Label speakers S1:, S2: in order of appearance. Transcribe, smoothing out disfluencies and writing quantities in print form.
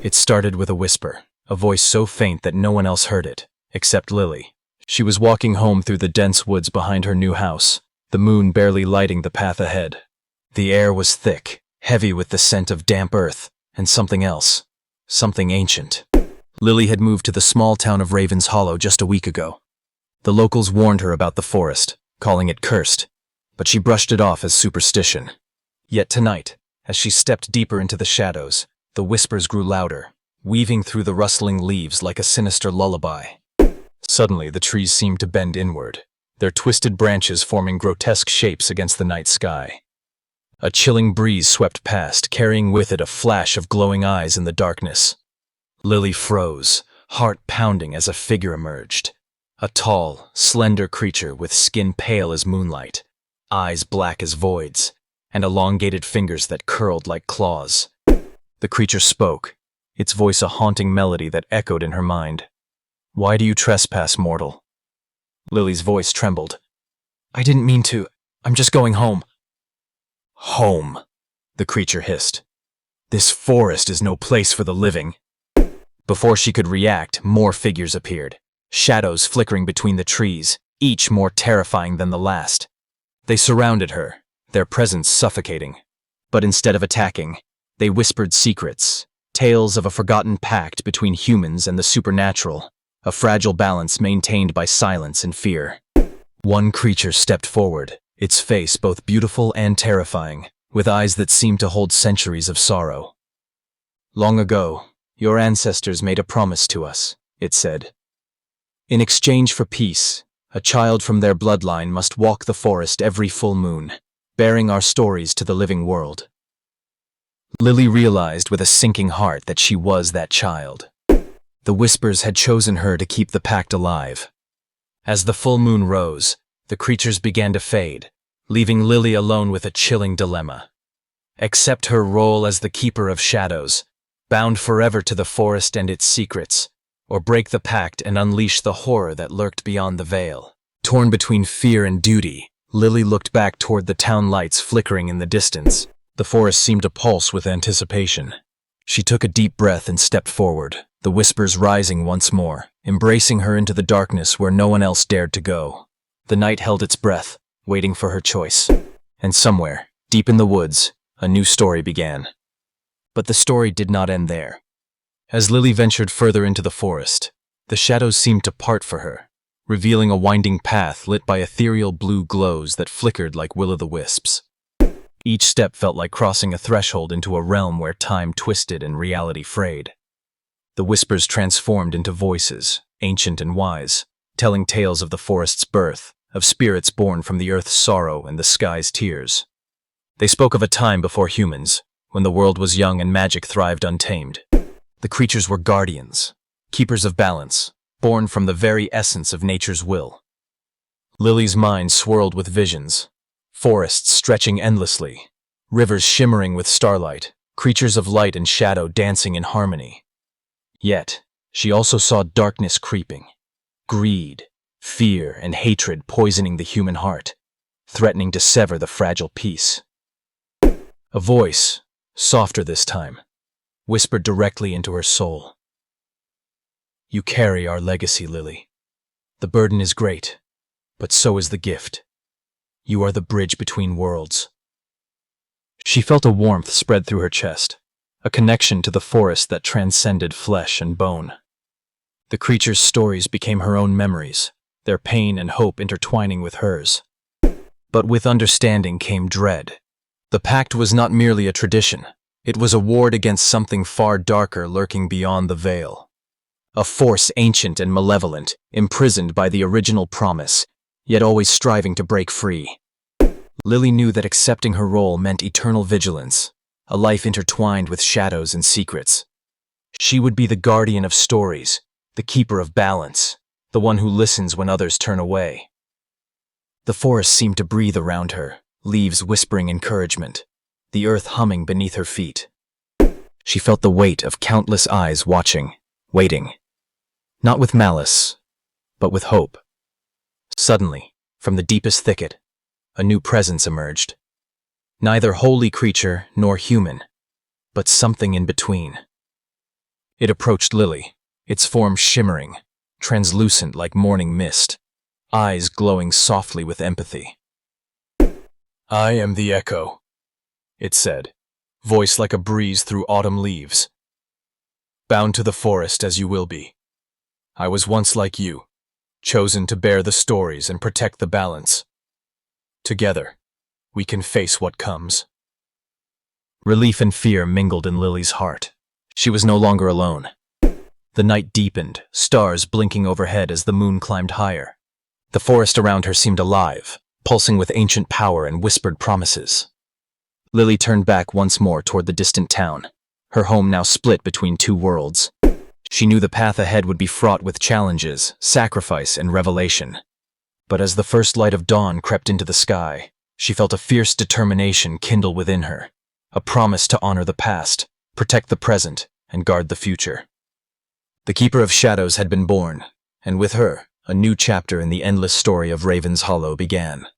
S1: It started with a whisper, a voice so faint that no one else heard it, except Lily. She was walking home through the dense woods behind her new house, the moon barely lighting the path ahead. The air was thick, heavy with the scent of damp earth, and something else. Something ancient. Lily had moved to the small town of Raven's Hollow just a week ago. The locals warned her about the forest, calling it cursed, but she brushed it off as superstition. Yet tonight, as she stepped deeper into the shadows, the whispers grew louder, weaving through the rustling leaves like a sinister lullaby. Suddenly, the trees seemed to bend inward, their twisted branches forming grotesque shapes against the night sky. A chilling breeze swept past, carrying with it a flash of glowing eyes in the darkness. Lily froze, heart pounding as a figure emerged. A tall, slender creature with skin pale as moonlight, eyes black as voids, and elongated fingers that curled like claws. The creature spoke, its voice a haunting melody that echoed in her mind. "Why do you trespass, mortal?" Lily's voice trembled. "I didn't mean to. I'm just going home." "Home," the creature hissed. "This forest is no place for the living." Before she could react, more figures appeared, shadows flickering between the trees, each more terrifying than the last. They surrounded her, their presence suffocating. But instead of attacking, they whispered secrets, tales of a forgotten pact between humans and the supernatural, a fragile balance maintained by silence and fear. One creature stepped forward, its face both beautiful and terrifying, with eyes that seemed to hold centuries of sorrow. "Long ago, your ancestors made a promise to us," it said. "In exchange for peace, a child from their bloodline must walk the forest every full moon, bearing our stories to the living world." Lily realized with a sinking heart that she was that child. The whispers had chosen her to keep the pact alive. As the full moon rose, the creatures began to fade, leaving Lily alone with a chilling dilemma. Accept her role as the keeper of shadows, bound forever to the forest and its secrets, or break the pact and unleash the horror that lurked beyond the veil. Torn between fear and duty, Lily looked back toward the town lights flickering in the distance. The forest seemed to pulse with anticipation. She took a deep breath and stepped forward, the whispers rising once more, embracing her into the darkness where no one else dared to go. The night held its breath, waiting for her choice. And somewhere, deep in the woods, a new story began. But the story did not end there. As Lily ventured further into the forest, the shadows seemed to part for her, revealing a winding path lit by ethereal blue glows that flickered like will-o'-the-wisps. Each step felt like crossing a threshold into a realm where time twisted and reality frayed. The whispers transformed into voices, ancient and wise, telling tales of the forest's birth, of spirits born from the earth's sorrow and the sky's tears. They spoke of a time before humans, when the world was young and magic thrived untamed. The creatures were guardians, keepers of balance, born from the very essence of nature's will. Lily's mind swirled with visions. Forests stretching endlessly, rivers shimmering with starlight, creatures of light and shadow dancing in harmony. Yet, she also saw darkness creeping, greed, fear, and hatred poisoning the human heart, threatening to sever the fragile peace. A voice, softer this time, whispered directly into her soul. "You carry our legacy, Lily. The burden is great, but so is the gift. You are the bridge between worlds." She felt a warmth spread through her chest, a connection to the forest that transcended flesh and bone. The creature's stories became her own memories, their pain and hope intertwining with hers. But with understanding came dread. The pact was not merely a tradition. It was a ward against something far darker lurking beyond the veil. A force ancient and malevolent, imprisoned by the original promise, yet always striving to break free. Lily knew that accepting her role meant eternal vigilance, a life intertwined with shadows and secrets. She would be the guardian of stories, the keeper of balance, the one who listens when others turn away. The forest seemed to breathe around her, leaves whispering encouragement, the earth humming beneath her feet. She felt the weight of countless eyes watching, waiting, not with malice, but with hope. Suddenly, from the deepest thicket, a new presence emerged. Neither holy creature nor human, but something in between. It approached Lily, its form shimmering, translucent like morning mist, eyes glowing softly with empathy. "I am the echo," it said, voice like a breeze through autumn leaves. "Bound to the forest as you will be. I was once like you, chosen to bear the stories and protect the balance. Together, we can face what comes." Relief and fear mingled in Lily's heart. She was no longer alone. The night deepened, stars blinking overhead as the moon climbed higher. The forest around her seemed alive, pulsing with ancient power and whispered promises. Lily turned back once more toward the distant town, her home now split between two worlds. She knew the path ahead would be fraught with challenges, sacrifice, and revelation. But as the first light of dawn crept into the sky, she felt a fierce determination kindle within her, a promise to honor the past, protect the present, and guard the future. The Keeper of Shadows had been born, and with her, a new chapter in the endless story of Raven's Hollow began.